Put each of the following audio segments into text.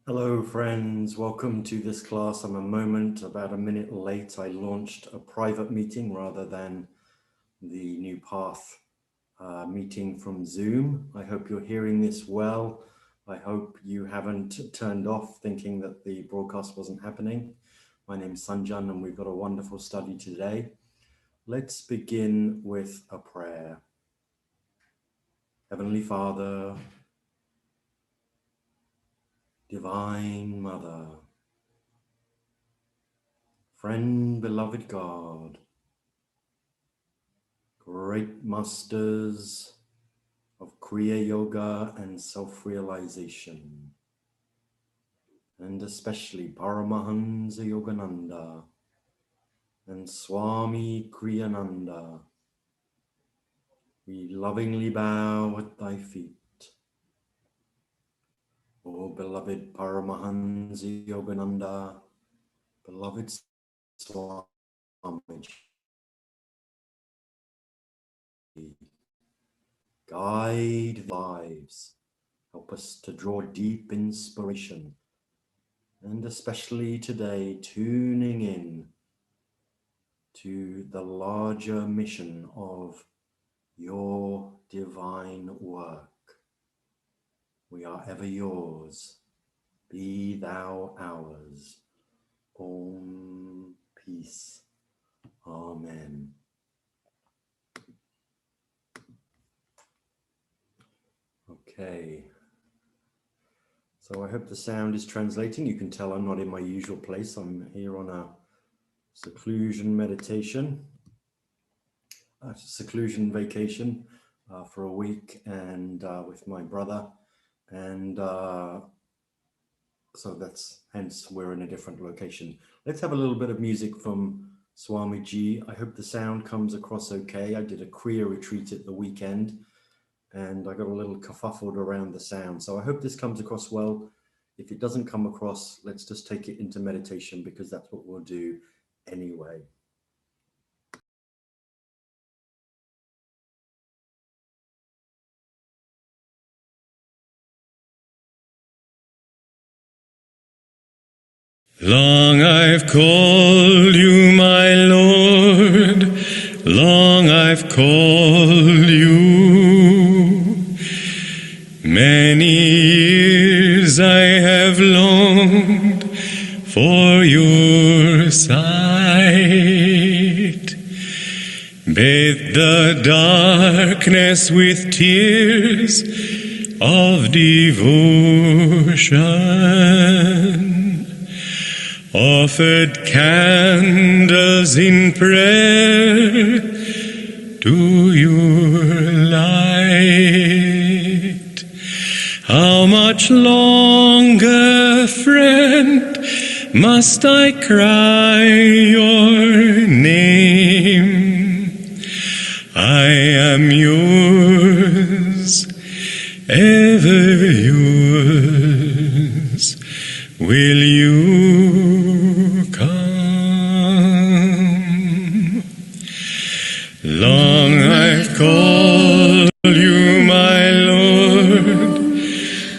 Hello friends, welcome to this class. I'm about a minute late. I launched a private meeting rather than the new path meeting from Zoom. I hope you're hearing this well. I hope you haven't turned off thinking that the broadcast wasn't happening. My name's Sanjan and we've got a wonderful study today. Let's begin with a prayer. Heavenly Father, Divine Mother, Friend, beloved God, great masters of Kriya Yoga and self-realization, and especially Paramhansa Yogananda and Swami Kriyananda, we lovingly bow at thy feet. O beloved Paramhansa Yogananda, beloved Swami, guide lives, help us to draw deep inspiration, and especially today tuning in to the larger mission of your divine work. We are ever yours, be thou ours. Om, peace. Amen. Okay. So I hope the sound is translating. You can tell I'm not in my usual place. I'm here on a seclusion meditation, seclusion vacation for a week and with my brother. And so that's hence we're in a different location. Let's have a little bit of music from Swamiji. I hope the sound comes across okay. I did a Kriya retreat at the weekend and I got a little kerfuffled around the sound. So I hope this comes across well. If it doesn't come across, let's just take it into meditation because that's what we'll do anyway. Long I've called you, my Lord, long I've called you. Many years I have longed for your sight. Bathed the darkness with tears of devotion. Offered candles in prayer to your light. How much longer, friend, must I cry your name? I am yours, ever yours. Will you come? Long I've called you, my Lord,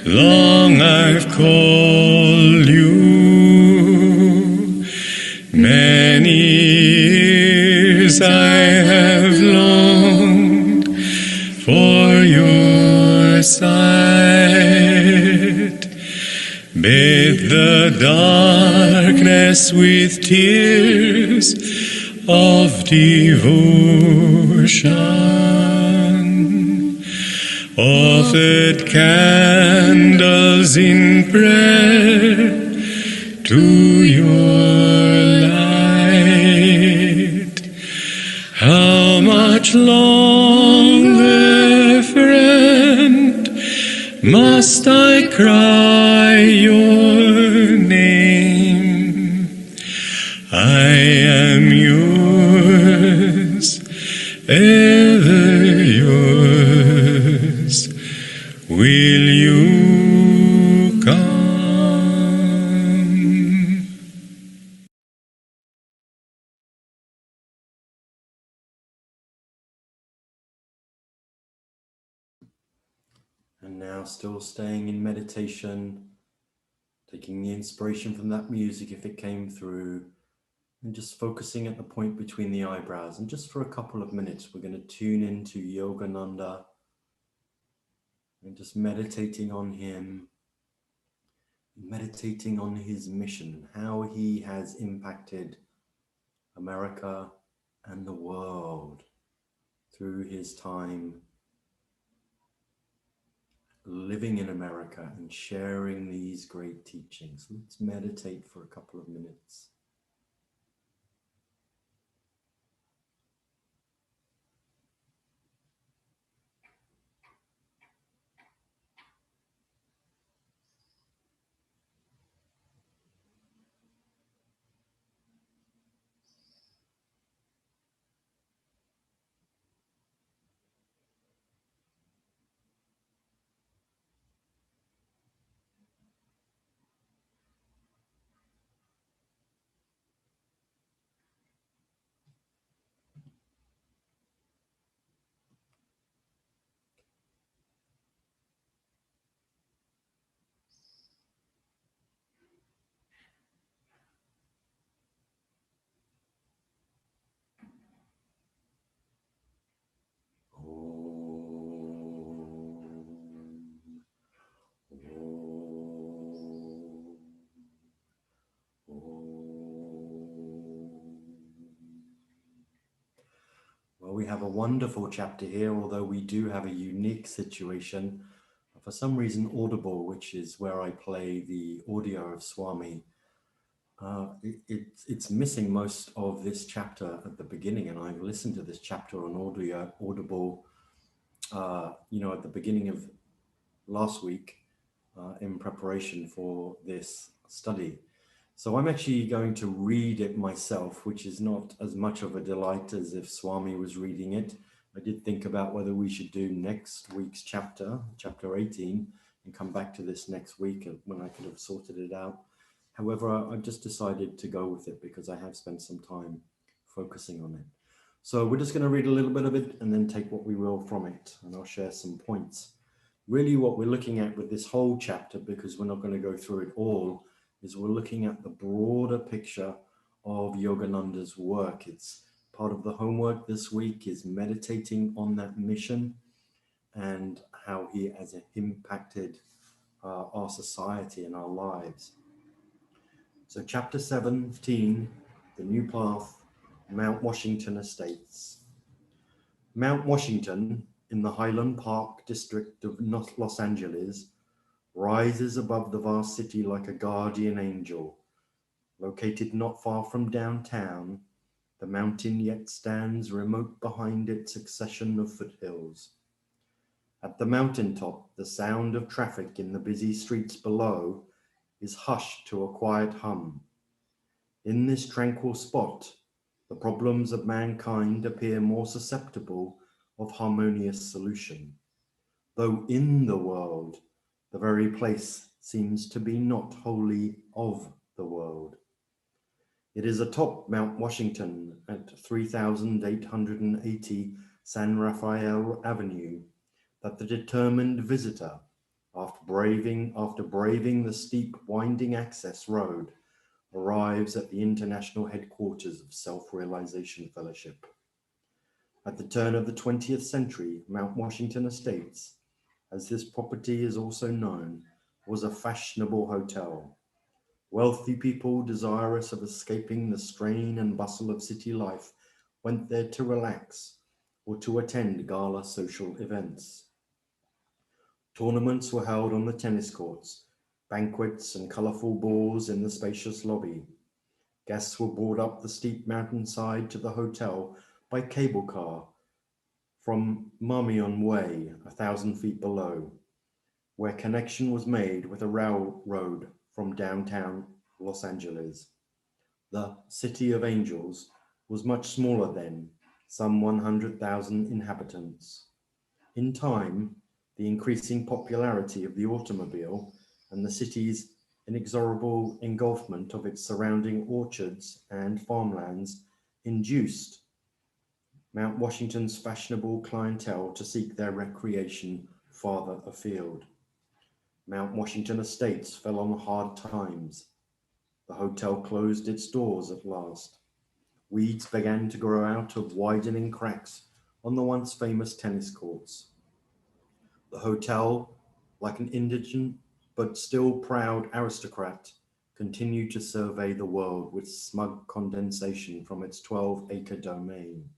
long I've called you. Many years I have longed for your sight. Bathe the darkness with tears of devotion. Offered candles in prayer to your light. How much longer, friend, must I cry your name? I am yours, ever yours. Will you come? And now still staying in meditation, taking the inspiration from that music if it came through, and just focusing at the point between the eyebrows. And just for a couple of minutes, we're going to tune into Yogananda and just meditating on him, meditating on his mission, how he has impacted America and the world through his time living in America and sharing these great teachings. Let's meditate for a couple of minutes. Well, we have a wonderful chapter here, although we do have a unique situation. For some reason, Audible, which is where I play the audio of Swami, it's missing most of this chapter at the beginning, and I've listened to this chapter on Audible, at the beginning of last week in preparation for this study. So I'm actually going to read it myself, which is not as much of a delight as if Swami was reading it. I did think about whether we should do next week's chapter 18, and come back to this next week when I could have sorted it out. However, I've just decided to go with it because I have spent some time focusing on it. So we're just going to read a little bit of it and then take what we will from it, and I'll share some points. Really what we're looking at with this whole chapter, because we're not going to go through it all, is we're looking at the broader picture of Yogananda's work. It's part of the homework this week is meditating on that mission and how he has impacted our society and our lives. So chapter 17, The New Path, Mount Washington Estates. Mount Washington in the Highland Park district of Los Angeles rises above the vast city like a guardian angel. Located not far from downtown, the mountain yet stands remote behind its succession of foothills. At the mountaintop, the sound of traffic in the busy streets below is hushed to a quiet hum. In this tranquil spot, the problems of mankind appear more susceptible of harmonious solution, though in the world, the very place seems to be not wholly of the world. It is atop Mount Washington at 3,880 San Rafael Avenue that the determined visitor, after braving the steep winding access road, arrives at the international headquarters of Self-Realization Fellowship. At the turn of the 20th century, Mount Washington Estates, as this property is also known, was a fashionable hotel. Wealthy people desirous of escaping the strain and bustle of city life went there to relax or to attend gala social events. Tournaments were held on the tennis courts, banquets and colorful balls in the spacious lobby. Guests were brought up the steep mountainside to the hotel by cable car from Marmion Way, 1,000 feet below, where connection was made with a railroad from downtown Los Angeles. The City of Angels was much smaller then, some 100,000 inhabitants. In time, the increasing popularity of the automobile and the city's inexorable engulfment of its surrounding orchards and farmlands induced Mount Washington's fashionable clientele to seek their recreation farther afield. Mount Washington Estates fell on hard times. The hotel closed its doors at last. Weeds began to grow out of widening cracks on the once famous tennis courts. The hotel, like an indigent but still proud aristocrat, continued to survey the world with smug condescension from its 12-acre domain.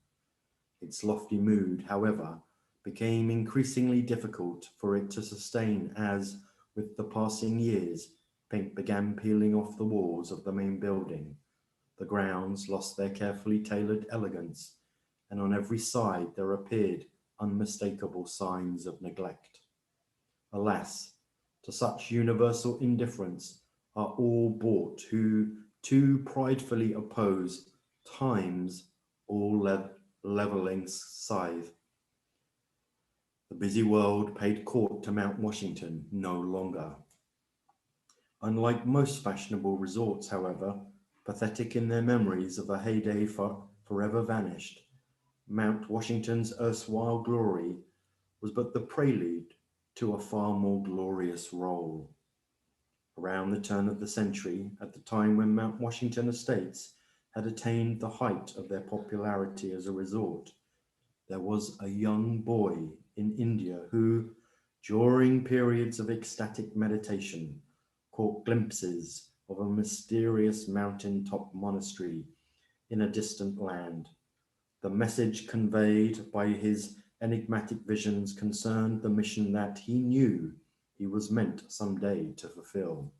Its lofty mood, however, became increasingly difficult for it to sustain as, with the passing years, paint began peeling off the walls of the main building. The grounds lost their carefully tailored elegance, and on every side there appeared unmistakable signs of neglect. Alas, to such universal indifference are all brought who too pridefully oppose time's all-leveling scythe. The busy world paid court to Mount Washington no longer. Unlike most fashionable resorts, however, pathetic in their memories of a heyday forever vanished, Mount Washington's erstwhile glory was but the prelude to a far more glorious role. Around the turn of the century, at the time when Mount Washington Estates had attained the height of their popularity as a resort, there was a young boy in India who, during periods of ecstatic meditation, caught glimpses of a mysterious mountain-top monastery in a distant land. The message conveyed by his enigmatic visions concerned the mission that he knew he was meant someday to fulfill.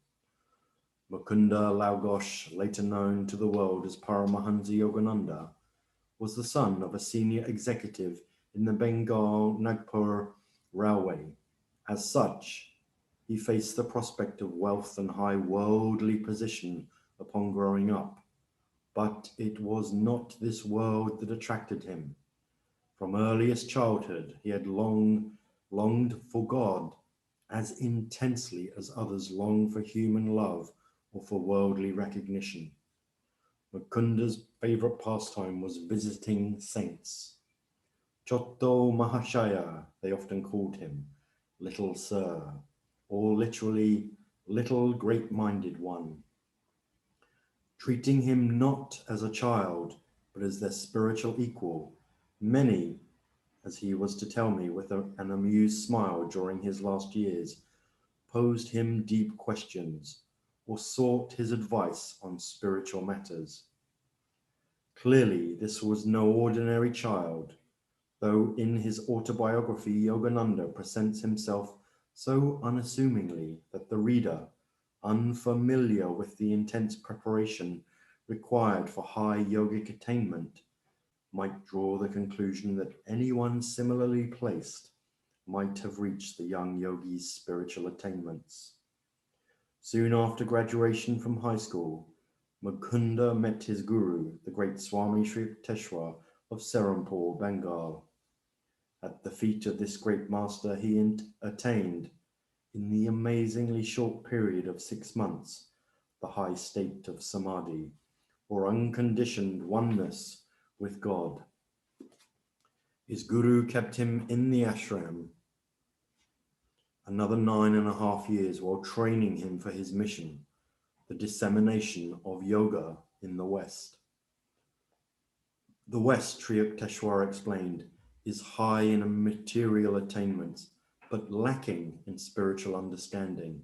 Mukunda Lal Ghosh, later known to the world as Paramhansa Yogananda, was the son of a senior executive in the Bengal Nagpur Railway. As such, he faced the prospect of wealth and high worldly position upon growing up. But it was not this world that attracted him. From earliest childhood, he had longed for God as intensely as others long for human love or for worldly recognition. Mukunda's favorite pastime was visiting saints. Chotto Mahashaya, they often called him, Little Sir, or literally, Little Great-Minded One. Treating him not as a child, but as their spiritual equal, many, as he was to tell me with an amused smile during his last years, posed him deep questions or sought his advice on spiritual matters. Clearly, this was no ordinary child, though in his autobiography Yogananda presents himself so unassumingly that the reader, unfamiliar with the intense preparation required for high yogic attainment, might draw the conclusion that anyone similarly placed might have reached the young yogi's spiritual attainments. Soon after graduation from high school, Mukunda met his guru, the great Swami Kriyananda of Serampore, Bengal. At the feet of this great master, he attained, in the amazingly short period of 6 months, the high state of samadhi, or unconditioned oneness with God. His guru kept him in the ashram another 9.5 years while training him for his mission, the dissemination of yoga in the West. The West, Sri Yukteswar explained, is high in material attainments, but lacking in spiritual understanding.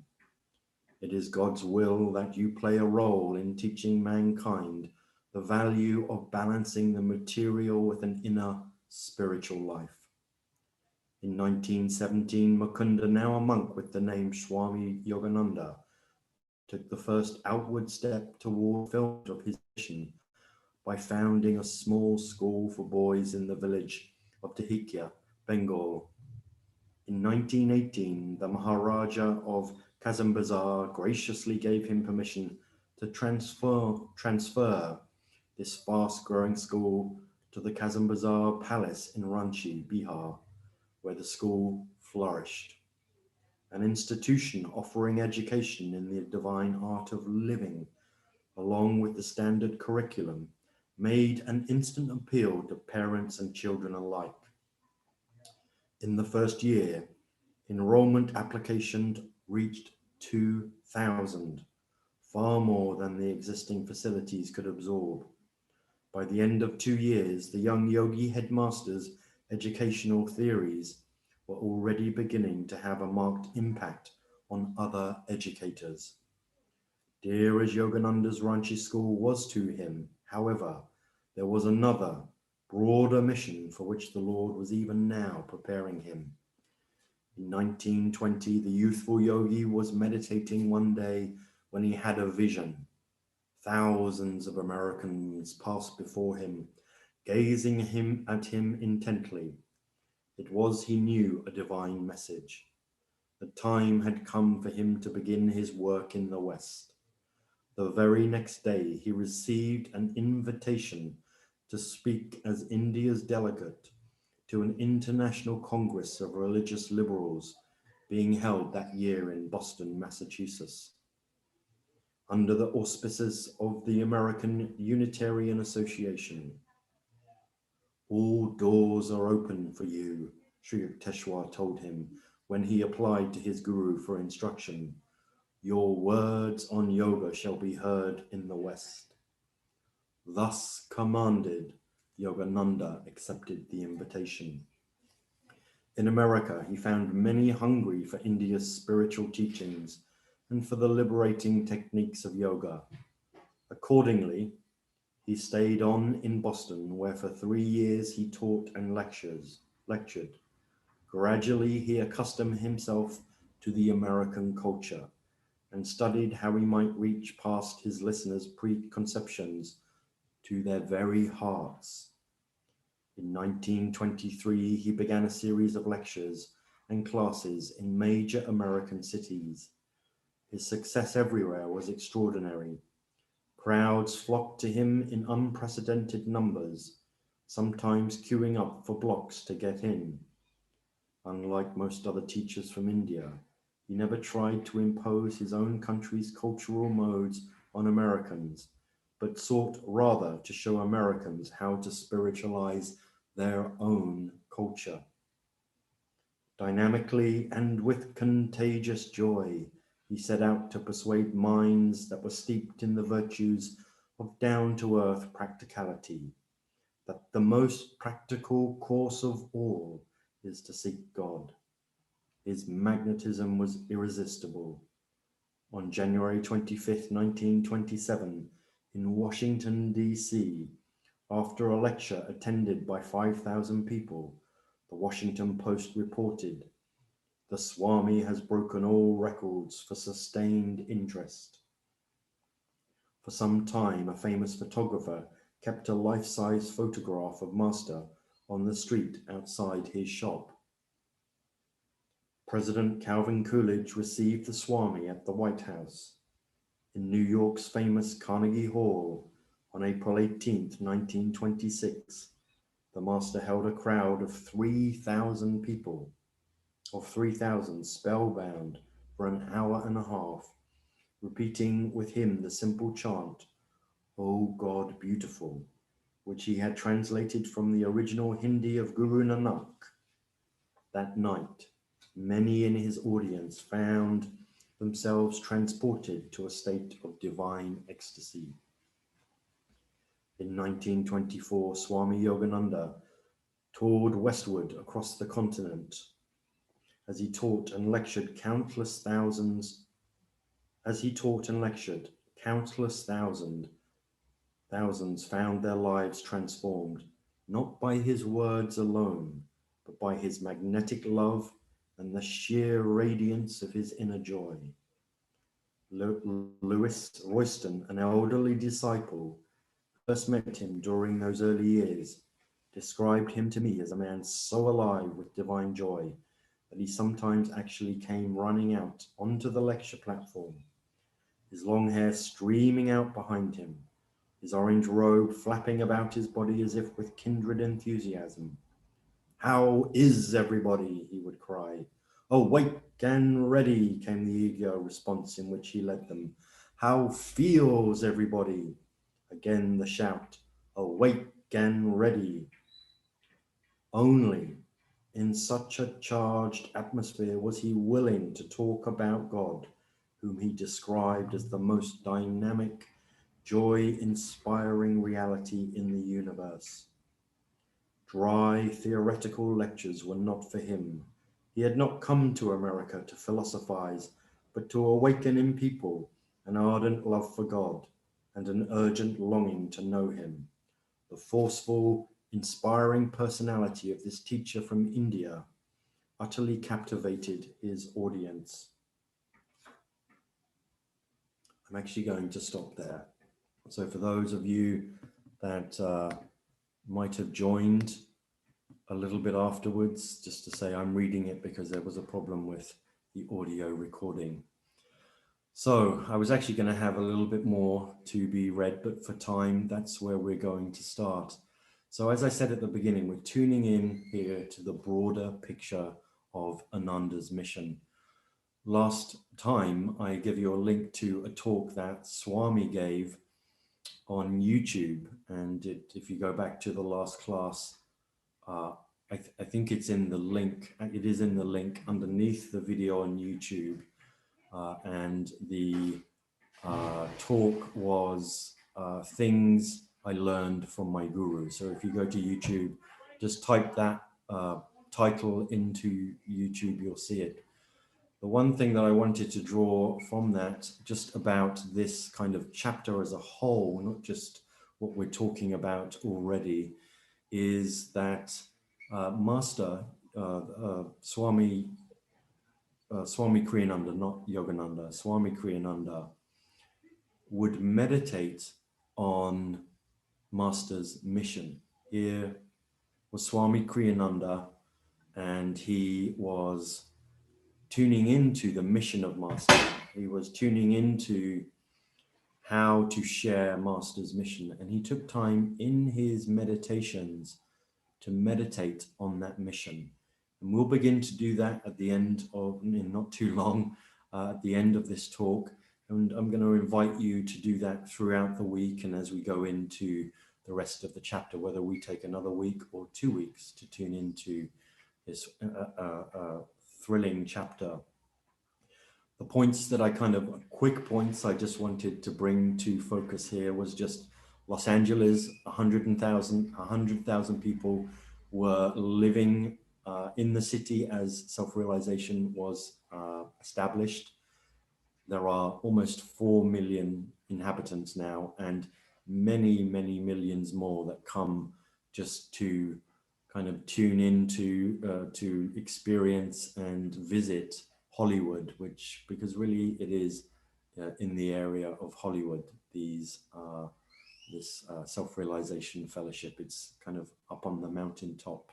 It is God's will that you play a role in teaching mankind the value of balancing the material with an inner spiritual life. In 1917, Mukunda, now a monk with the name Swami Yogananda, took the first outward step toward fulfillment of his mission by founding a small school for boys in the village of Tehikya, Bengal. In 1918, the Maharaja of Kazambazar graciously gave him permission to transfer this fast-growing school to the Kazambazar Palace in Ranchi, Bihar, where the school flourished. An institution offering education in the divine art of living, along with the standard curriculum, made an instant appeal to parents and children alike. In the first year, enrollment applications reached 2,000, far more than the existing facilities could absorb. By the end of 2 years, the young yogi headmaster's educational theories were already beginning to have a marked impact on other educators. Dear as Yogananda's Ranchi school was to him, however, there was another, broader mission for which the Lord was even now preparing him. In 1920, the youthful yogi was meditating one day when he had a vision. Thousands of Americans passed before him, gazing at him intently. It was, he knew, a divine message. The time had come for him to begin his work in the West. The very next day, he received an invitation to speak as India's delegate to an international congress of religious liberals being held that year in Boston, Massachusetts, under the auspices of the American Unitarian Association. All doors are open for you, Sri Yukteswar told him when he applied to his guru for instruction. Your words on yoga shall be heard in the West. Thus commanded, Yogananda accepted the invitation. In America, he found many hungry for India's spiritual teachings and for the liberating techniques of yoga. Accordingly, he stayed on in Boston, where for 3 years he taught and lectured. Gradually, he accustomed himself to the American culture and studied how he might reach past his listeners' preconceptions to their very hearts. In 1923, he began a series of lectures and classes in major American cities. His success everywhere was extraordinary. Crowds flocked to him in unprecedented numbers, sometimes queuing up for blocks to get in. Unlike most other teachers from India, he never tried to impose his own country's cultural modes on Americans, but sought rather to show Americans how to spiritualize their own culture. Dynamically and with contagious joy, he set out to persuade minds that were steeped in the virtues of down-to-earth practicality, that the most practical course of all is to seek God. His magnetism was irresistible. On January 25th, 1927, in Washington, D.C., after a lecture attended by 5,000 people, the Washington Post reported, "The Swami has broken all records for sustained interest." For some time, a famous photographer kept a life-size photograph of Master on the street outside his shop. President Calvin Coolidge received the Swami at the White House. In New York's famous Carnegie Hall on April 18, 1926, the Master held a crowd of 3,000 people, of 3,000 spellbound for an hour and a half, repeating with him the simple chant, "O God Beautiful," which he had translated from the original Hindi of Guru Nanak. That night, many in his audience found themselves transported to a state of divine ecstasy. In 1924, Swami Yogananda toured westward across the continent. As he taught and lectured, countless thousands found their lives transformed, not by his words alone, but by his magnetic love and the sheer radiance of his inner joy. Louis Royston, an elderly disciple, first met him during those early years, described him to me as a man so alive with divine joy that he sometimes actually came running out onto the lecture platform, his long hair streaming out behind him, his orange robe flapping about his body as if with kindred enthusiasm. "How is everybody?" he would cry. "Awake and ready," came the eager response in which he led them. "How feels everybody?" Again the shout, "Awake and ready." Only In such a charged atmosphere was he willing to talk about God, whom he described as the most dynamic, joy-inspiring reality in the universe. Dry theoretical lectures were not for him. He had not come to America to philosophize, but to awaken in people an ardent love for God and an urgent longing to know him. The forceful, inspiring personality of this teacher from India utterly captivated his audience. I'm actually going to stop there. So for those of you that might have joined a little bit afterwards, just to say I'm reading it because there was a problem with the audio recording. So I was actually going to have a little bit more to be read, but for time, that's where we're going to start. So as I said at the beginning, we're tuning in here to the broader picture of Ananda's mission. Last time, I gave you a link to a talk that Swami gave on YouTube. And if you go back to the last class, I think it's in the link. It is in the link underneath the video on YouTube. And the talk was things I learned from my guru. So if you go to YouTube, just type that title into YouTube, you'll see it. The one thing that I wanted to draw from that, just about this kind of chapter as a whole, not just what we're talking about already, is that Master Swami Kriyananda, not Yogananda, Swami Kriyananda, would meditate on Master's mission. Here was Swami Kriyananda, and he was tuning into the mission of Master. He was tuning into how to share Master's mission. And he took time in his meditations to meditate on that mission. And we'll begin to do that at the end of, in not too long, at the end of this talk. And I'm going to invite you to do that throughout the week. And as we go into the rest of the chapter, whether we take another week or 2 weeks to tune into this thrilling chapter. The points that I quick points I just wanted to bring to focus here was just Los Angeles, 100,000 people were living in the city as self-realization was established. There are almost 4 million inhabitants now, and many, many millions more that come just to kind of tune into, to experience and visit Hollywood, because really it is in the area of Hollywood, this self-realization fellowship. It's kind of up on the mountaintop.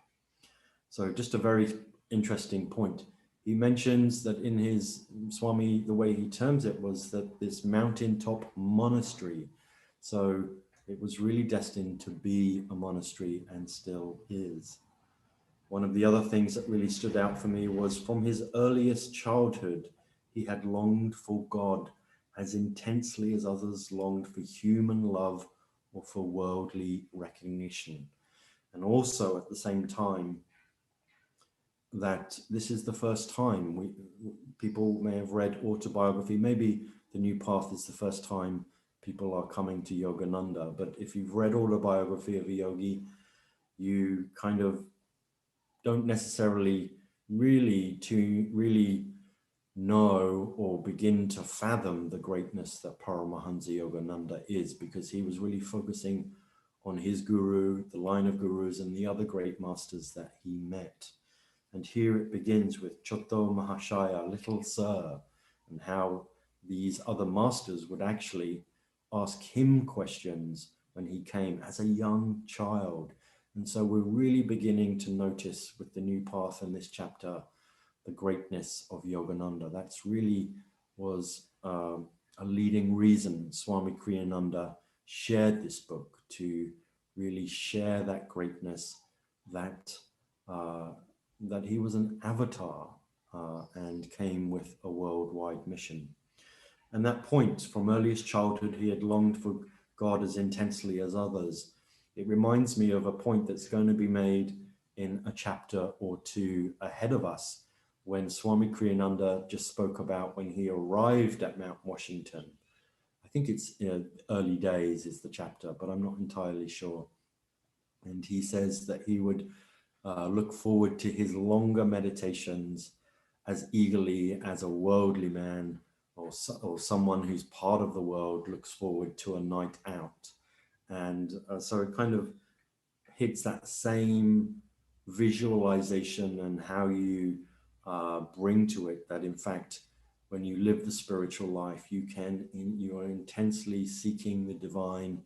So just a very interesting point. He mentions that in his Swami, the way he terms it was that this mountaintop monastery. So it was really destined to be a monastery and still is. One of the other things that really stood out for me was from his earliest childhood, he had longed for God as intensely as others longed for human love or for worldly recognition. And also at the same time, that this is the first time people may have read autobiography. Maybe The New Path is the first time people are coming to Yogananda. But if you've read autobiography of a yogi, you kind of don't necessarily really know or begin to fathom the greatness that Paramhansa Yogananda is, because he was really focusing on his guru, the line of gurus, and the other great masters that he met. And here it begins with Chotto Mahashaya, little sir, and how these other masters would actually ask him questions when he came as a young child. And so we're really beginning to notice with the new path in this chapter, the greatness of Yogananda. That's really was a leading reason Swami Kriyananda shared this book, to really share that greatness, that he was an avatar and came with a worldwide mission. And that point, from earliest childhood, he had longed for God as intensely as others. It reminds me of a point that's going to be made in a chapter or two ahead of us when Swami Kriyananda just spoke about when he arrived at Mount Washington. I think it's early days is the chapter, but I'm not entirely sure. And he says that he would look forward to his longer meditations as eagerly as a worldly man or someone who's part of the world looks forward to a night out. And so it kind of hits that same visualization and how you bring to it that in fact when you live the spiritual life you are intensely seeking the divine,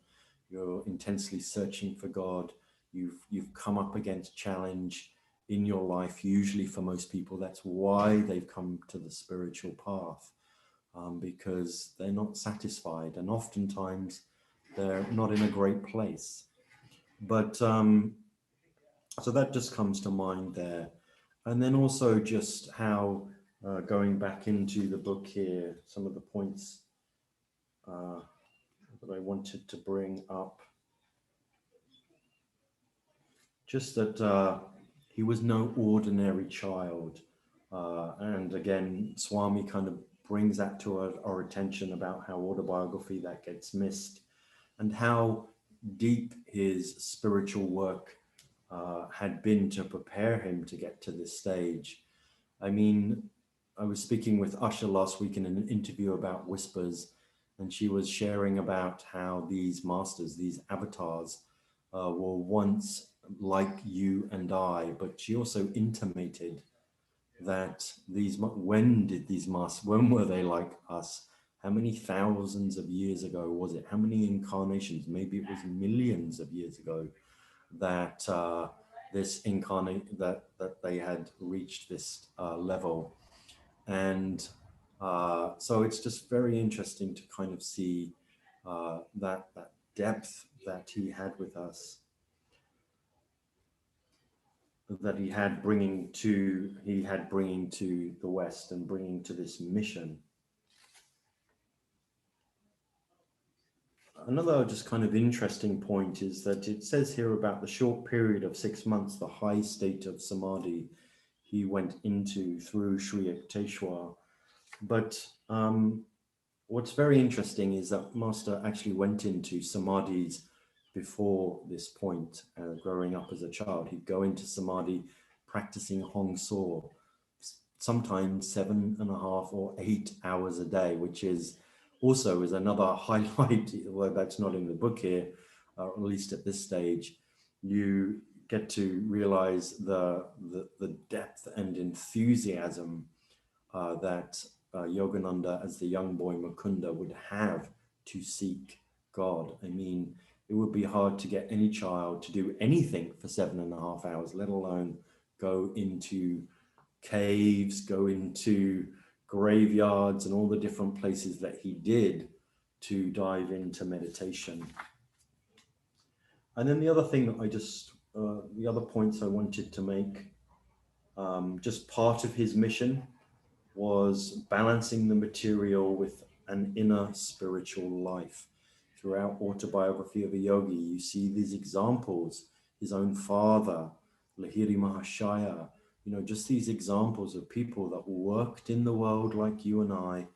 you're intensely searching for God, you've come up against challenge in your life. Usually for most people that's why they've come to the spiritual path, because they're not satisfied and oftentimes they're not in a great place. But so that just comes to mind there. And then also just how, going back into the book here, some of the points that I wanted to bring up. Just that he was no ordinary child. And again, Swami kind of brings that to our attention about how autobiography that gets missed and how deep his spiritual work had been to prepare him to get to this stage. I mean, I was speaking with Usha last week in an interview about whispers, and she was sharing about how these masters, these avatars, were once like you and I, but she also intimated that when were they like us? How many thousands of years ago was it? How many incarnations? Maybe it was millions of years ago that that they had reached this level. And so it's just very interesting to kind of see that depth that he had with us, that he had bringing to the West and bringing to this mission. Another just kind of interesting point is that it says here about the short period of 6 months, the high state of samadhi he went into through Sri Yukteswar. But what's very interesting is that Master actually went into samadhis before this point, growing up as a child. He'd go into samadhi practicing Hong So, sometimes 7.5 or 8 hours a day, which is also is another highlight, although that's not in the book here, at least at this stage. You get to realize the depth and enthusiasm that Yogananda, as the young boy Mukunda, would have to seek God. I mean, it would be hard to get any child to do anything for 7.5 hours, let alone go into caves, go into graveyards and all the different places that he did to dive into meditation. And then the other thing that the other points I wanted to make, just part of his mission was balancing the material with an inner spiritual life. Throughout Autobiography of a Yogi, you see these examples, his own father, Lahiri Mahashaya, just these examples of people that worked in the world like you and I,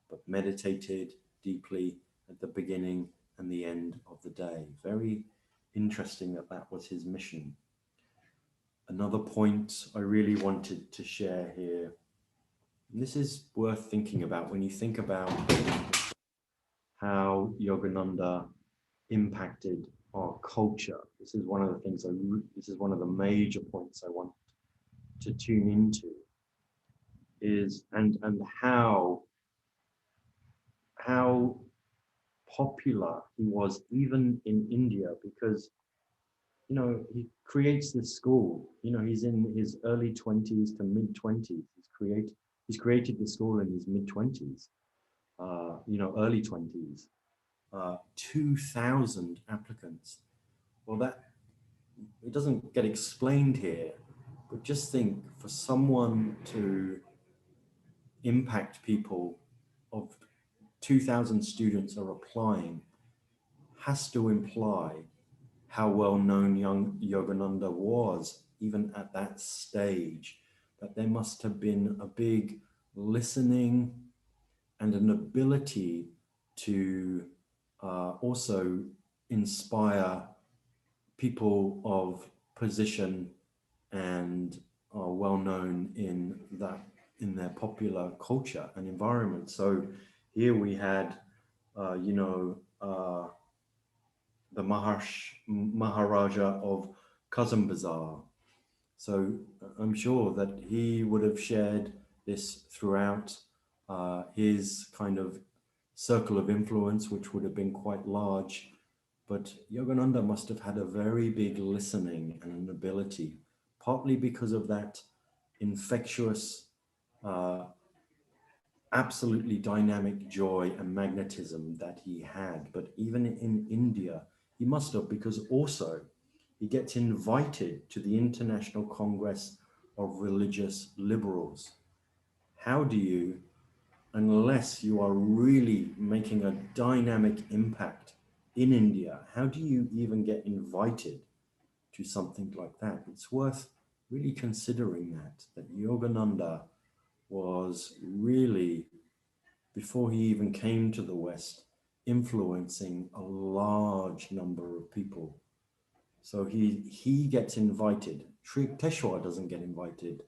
but meditated deeply at the beginning and the end of the day. Very interesting that was his mission. Another point I really wanted to share here, and this is worth thinking about when you think about how Yogananda impacted our culture. This is one of the things this is one of the major points I want to tune into, is and how popular he was even in India, because he creates this school. He's in his early 20s to mid 20s. He's created the school in his mid 20s, early 20s. 2,000 applicants. Well, that it doesn't get explained here, but just think, for someone to impact people of 2,000 students are applying has to imply how well known young Yogananda was even at that stage, that there must have been a big listening and an ability to also inspire people of position and are well known in their popular culture and environment. So here we had, the Maharaja of Kazan Bazar. So I'm sure that he would have shared this throughout his kind of circle of influence, which would have been quite large. But Yogananda must have had a very big listening and an ability, partly because of that infectious, absolutely dynamic joy and magnetism that he had. But even in India, he must have, because also he gets invited to the International Congress of Religious Liberals. How do you, unless you are really making a dynamic impact in India, how do you even get invited to something like that? It's worth really considering that Yogananda was really, before he even came to the West, influencing a large number of people. So he gets invited. Sri Yukteswar doesn't get invited.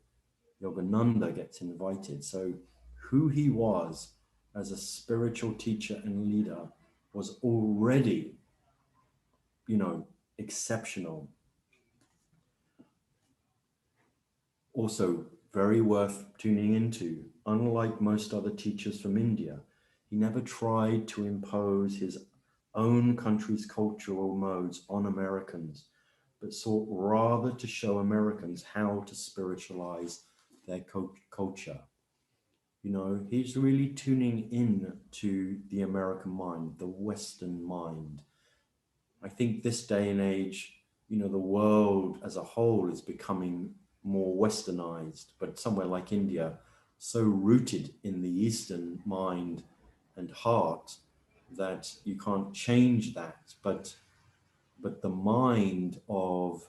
Yogananda gets invited. So who he was as a spiritual teacher and leader was already, exceptional. Also very worth tuning into. Unlike most other teachers from India, he never tried to impose his own country's cultural modes on Americans, but sought rather to show Americans how to spiritualize their culture. He's really tuning in to the American mind, the Western mind. I think this day and age, the world as a whole is becoming more westernized, but somewhere like India, so rooted in the Eastern mind and heart that you can't change that. But the mind of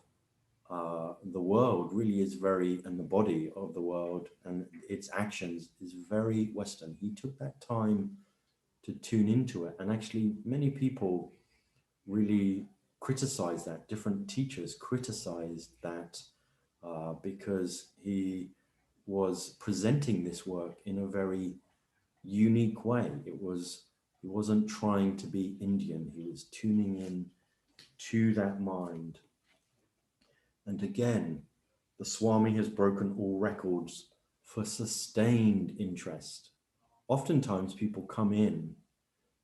the world really is and the body of the world and its actions is very Western. He took that time to tune into it. And actually, many people really criticized that. Different teachers criticized that because he was presenting this work in a very unique way. He wasn't trying to be Indian. He was tuning in to that mind. And again, the Swami has broken all records for sustained interest. Oftentimes people come in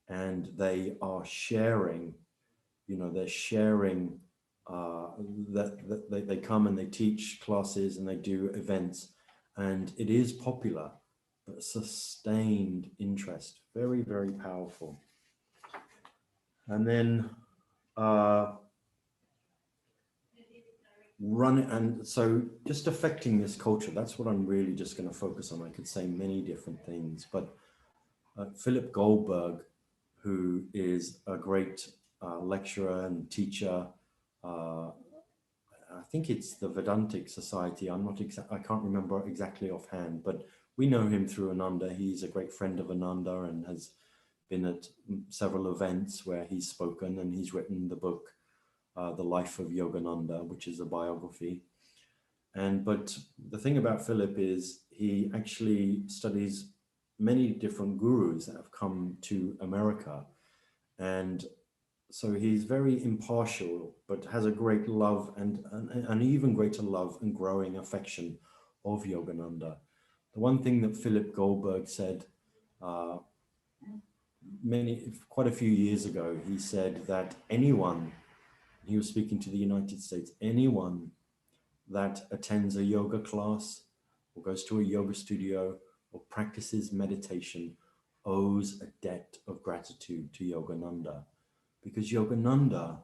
and they are sharing, they're sharing that they come and they teach classes and they do events, and it is popular, but sustained interest, very, very powerful. And then and so just affecting this culture, that's what I'm really just going to focus on. I could say many different things, but Philip Goldberg, who is a great lecturer and teacher, I think it's the Vedantic Society. I can't remember exactly offhand, but we know him through Ananda. He's a great friend of Ananda and has been at several events where he's spoken, and he's written the book, The Life of Yogananda, which is a biography. But the thing about Philip is he actually studies many different gurus that have come to America. And so he's very impartial, but has a great love and an even greater love and growing affection of Yogananda. The one thing that Philip Goldberg said quite a few years ago, he said that anyone, he was speaking to the United States, anyone that attends a yoga class or goes to a yoga studio or practices meditation owes a debt of gratitude to Yogananda, because Yogananda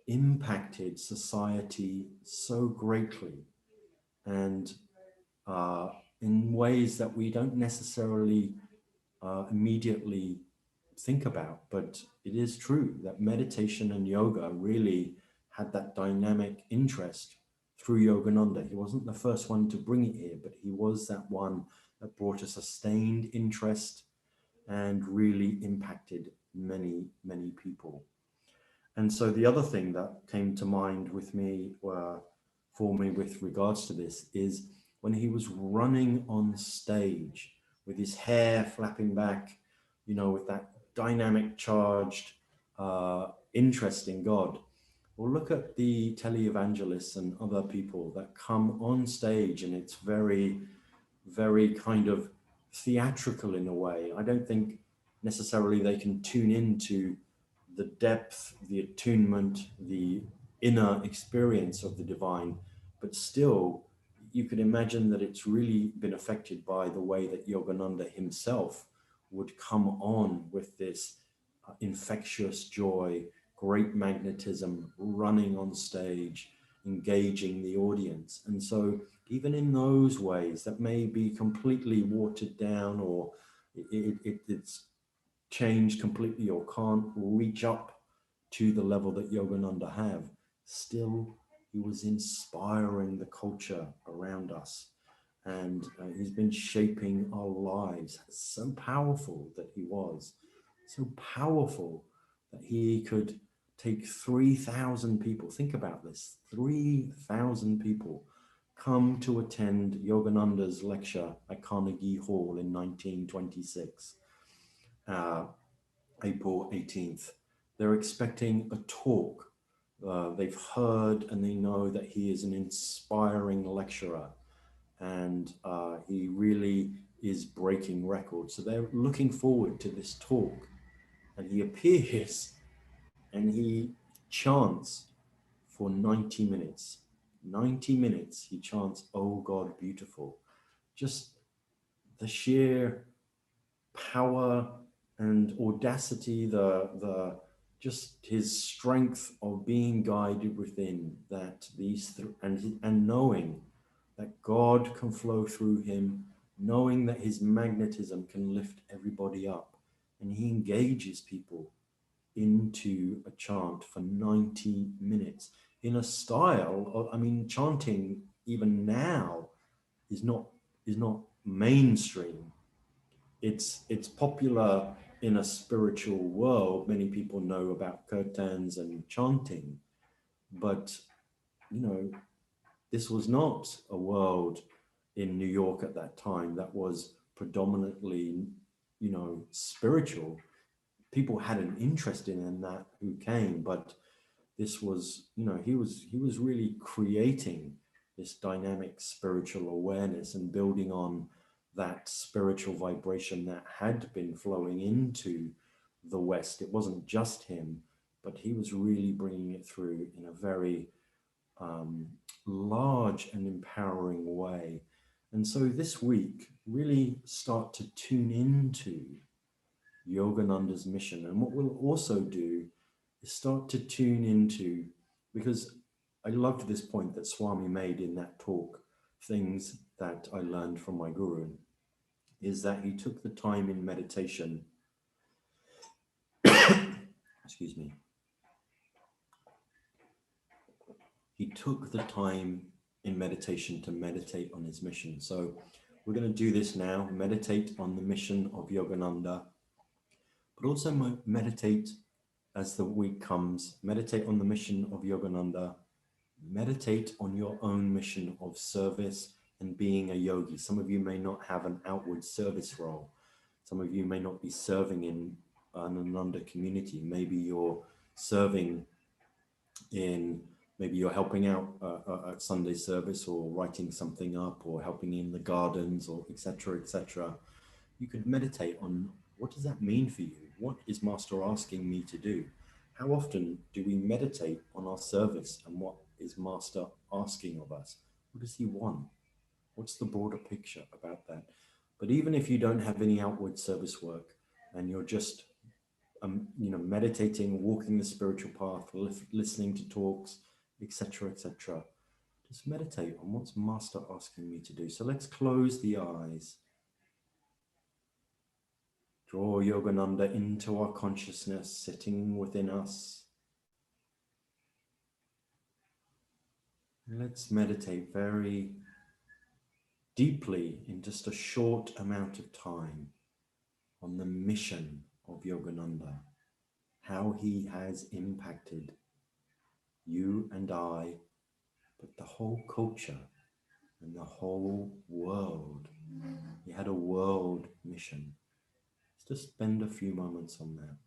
impacted society so greatly and in ways that we don't necessarily immediately think about. But it is true that meditation and yoga really had that dynamic interest through Yogananda. He wasn't the first one to bring it here, but he was that one that brought a sustained interest and really impacted many, many people. And so the other thing that came to mind with me, for me with regards to this, is when he was running on stage with his hair flapping back, you know, with that dynamic, charged interest in God. Well, look at the televangelists and other people that come on stage, and it's very, very kind of theatrical in a way. I don't think necessarily they can tune into the depth, the attunement, the inner experience of the divine, but still you could imagine that it's really been affected by the way that Yogananda himself would come on with this infectious joy, great magnetism, running on stage, engaging the audience. And so even in those ways that may be completely watered down, or it's changed completely, or can't reach up to the level that Yogananda have, still he was inspiring the culture around us. And he's been shaping our lives. So powerful that he was, so powerful that he could take 3,000 people. Think about this, 3,000 people come to attend Yogananda's lecture at Carnegie Hall in 1926, April 18th. They're expecting a talk. They've heard and they know that he is an inspiring lecturer, and he really is breaking records. So they're looking forward to this talk, and he appears and he chants for 90 minutes. 90 minutes he chants, "Oh God, beautiful." Just the sheer power and audacity, the just his strength of being guided within that, and knowing that God can flow through him, knowing that his magnetism can lift everybody up, and he engages people into a chant for 90 minutes in a style of, I mean, chanting even now is not mainstream. It's popular in a spiritual world. Many people know about kirtans and chanting, but you know, this was not a world in New York at that time that was predominantly, you know, spiritual. People had an interest in that who came, but this was, you know, he was really creating this dynamic spiritual awareness and building on that spiritual vibration that had been flowing into the West. It wasn't just him, but he was really bringing it through in a very large and empowering way. And so this week, really start to tune into Yogananda's mission. And what we'll also do is start to tune into, because I loved this point that Swami made in that talk, things that I learned from my guru, is that he took the time in meditation, excuse me, he took the time in meditation to meditate on his mission. So we're going to do this now, meditate on the mission of Yogananda, but also meditate as the week comes, meditate on the mission of Yogananda, meditate on your own mission of service and being a yogi. Some of you may not have an outward service role. Some of you may not be serving in an Ananda community. Maybe you're serving in, maybe you're helping out at Sunday service, or writing something up, or helping in the gardens, or etc., etc. You could meditate on, what does that mean for you? What is Master asking me to do? How often do we meditate on our service, and what is Master asking of us? What does he want? What's the broader picture about that? But even if you don't have any outward service work, and you're just you know, meditating, walking the spiritual path, listening to talks, etc., etc., just meditate on what's Master asking me to do. So let's close the eyes. Draw Yogananda into our consciousness, sitting within us. Let's meditate very deeply in just a short amount of time on the mission of Yogananda, how he has impacted you and I, but the whole culture and the whole world. He had a world mission. Let's just spend a few moments on that.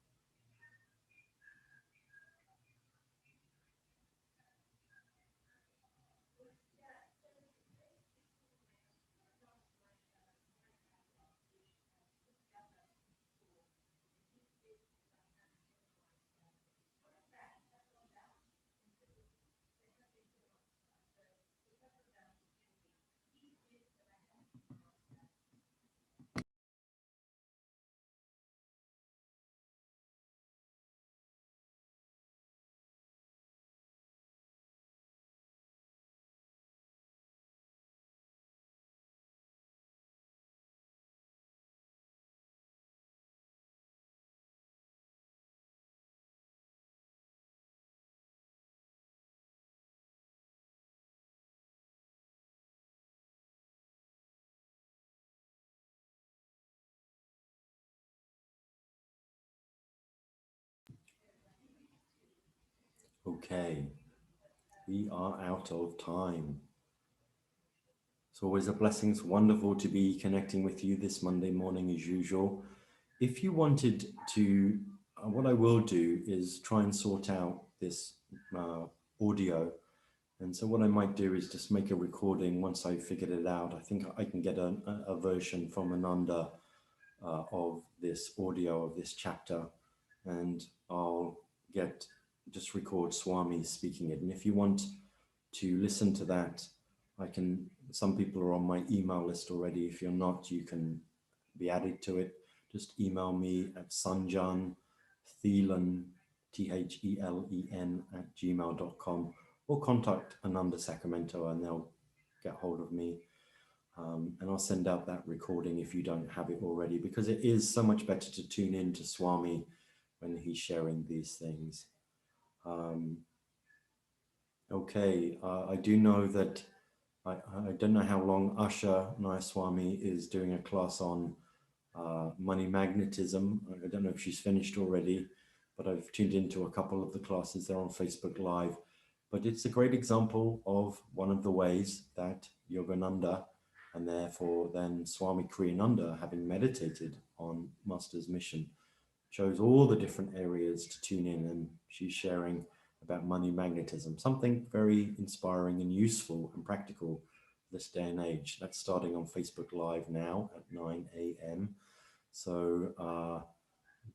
Okay, we are out of time. It's always a blessing. It's wonderful to be connecting with you this Monday morning as usual. If you wanted to, what I will do is try and sort out this audio. And so what I might do is just make a recording once I figured it out. I think I can get a version from Ananda of this audio of this chapter, and I'll just record Swami speaking it. And if you want to listen to that, some people are on my email list already. If you're not, you can be added to it. Just email me at Sanjan Thielen, THELEN @gmail.com, or contact Ananda Sacramento and they'll get hold of me. And I'll send out that recording if you don't have it already, because it is so much better to tune in to Swami when he's sharing these things. Okay, I do know that I don't know how long Asha Nayaswami is doing a class on money magnetism. I don't know if she's finished already, but I've tuned into a couple of the classes. They're on Facebook Live. But it's a great example of one of the ways that Yogananda, and therefore then Swami Kriyananda, having meditated on Master's mission, shows all the different areas to tune in, and she's sharing about money magnetism, something very inspiring and useful and practical this day and age. That's starting on Facebook Live now at 9 a.m. So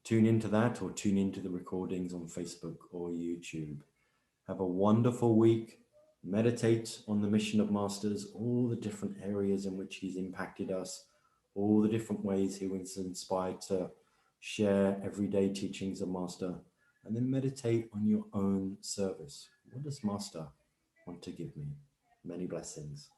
tune into that, or tune into the recordings on Facebook or YouTube. Have a wonderful week. Meditate on the mission of Masters, all the different areas in which he's impacted us, all the different ways he was inspired to share everyday teachings of Master, and then meditate on your own service. What does Master want to give me? Many blessings.